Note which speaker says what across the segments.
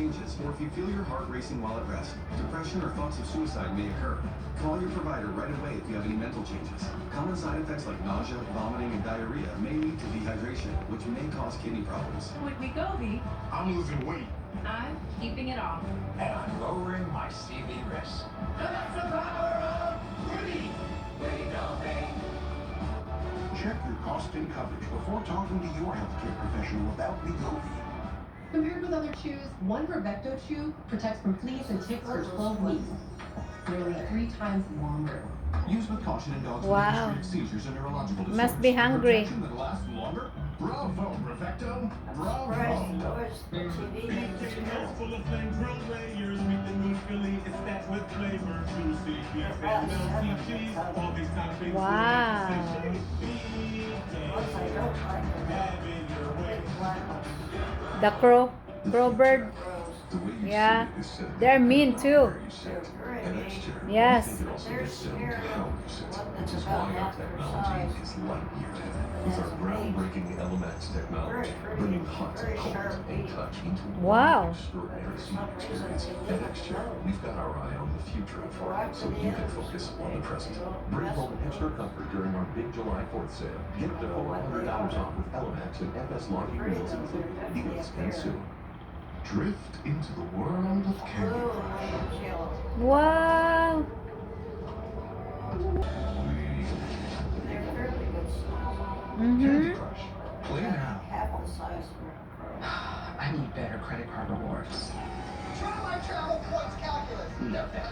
Speaker 1: changes, or if you feel your heart racing while at rest, depression or thoughts of suicide may occur. Call your provider right away if you have any mental changes. Common side effects like nausea, vomiting, and diarrhea may lead to dehydration, which may cause kidney problems.
Speaker 2: With Wegovy,
Speaker 3: I'm losing weight.
Speaker 2: I'm keeping it off.
Speaker 4: And I'm lowering my CV risk.
Speaker 3: That's the power of Rudy.
Speaker 5: Check your cost and coverage before talking to your healthcare professional about Wegovy.
Speaker 6: Compared with other chews, one Brevecto chew protects from fleas and ticks for 12 weeks, nearly 3 times longer.
Speaker 1: Use with caution in dogs
Speaker 7: Wow.
Speaker 1: with seizures and neurological disorders.
Speaker 7: Must be hungry.
Speaker 3: Protection that lasts longer? Bravo, Brevecto. Bravo.
Speaker 8: Chicken house full of flame grilled layers. Meet the new Philly. It's stacked with flavor. Juicy beef and melty cheese. All these toppings.
Speaker 7: Wow.
Speaker 8: Have it your way.
Speaker 7: The crow bird.
Speaker 5: The way you
Speaker 7: Yeah.
Speaker 5: say it is said.
Speaker 7: They're mean too.
Speaker 5: Where you sit. And exterior.
Speaker 7: Yes.
Speaker 5: I think it also gets down to how you sit, which is why our technology is light years ahead. With our groundbreaking LMX technology, bringing hot, cold, and touch into
Speaker 7: Wow.
Speaker 5: one extraordinary seating experience. At Exterior, we've got our eye on the future of flying, so you can focus on the present. Bring home extra comfort during our big July 4th sale. Get up to $400 off with LMX and FS Locky wheels included. Deals end soon. Drift into the world of Candy Crush.
Speaker 7: Wow.
Speaker 5: Candy Crush. Play now.
Speaker 4: I need better credit card rewards.
Speaker 9: Try my travel points calculus.
Speaker 4: No thanks.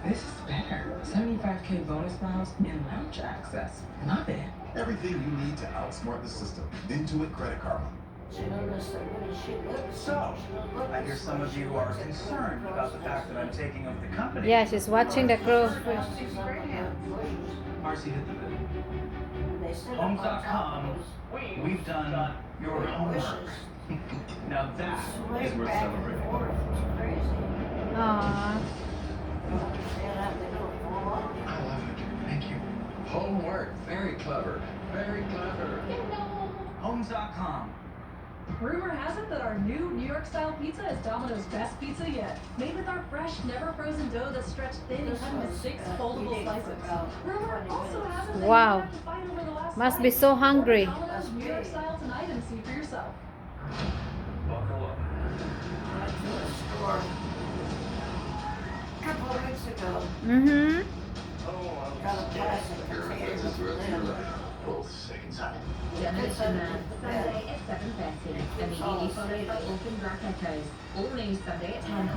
Speaker 4: This is better. 75k bonus miles and lounge access. Love it.
Speaker 1: Everything you need to outsmart the system. Intuit Credit Karma.
Speaker 10: So, I hear some of you are concerned about the fact that I'm taking over the company.
Speaker 7: Yeah, she's watching the crow.
Speaker 10: Marcy hit the bid. Homes.com, we've done your homework. Now that is worth celebrating.
Speaker 7: Aww.
Speaker 4: I love it. Thank you. Homework. Very clever. Very clever.
Speaker 10: Homes.com.
Speaker 2: Rumor has it that our new New York style pizza is Domino's best pizza yet. Made with our fresh, never frozen dough that's stretched thin and cut into 6 foldable slices. Rumor also has it that
Speaker 7: Wow.
Speaker 2: you have to fight over the last
Speaker 7: Must
Speaker 2: slice.
Speaker 7: be so hungry.
Speaker 2: Domino's New York style tonight and see for yourself.
Speaker 8: Buckle up.
Speaker 9: A couple of weeks ago,
Speaker 7: Mm-hmm.
Speaker 9: got a plastic container.
Speaker 5: Both seconds out.
Speaker 11: Demolition Man, Sunday at 7:30. Immediately followed by Open Black Echoes. All news Sunday at 10.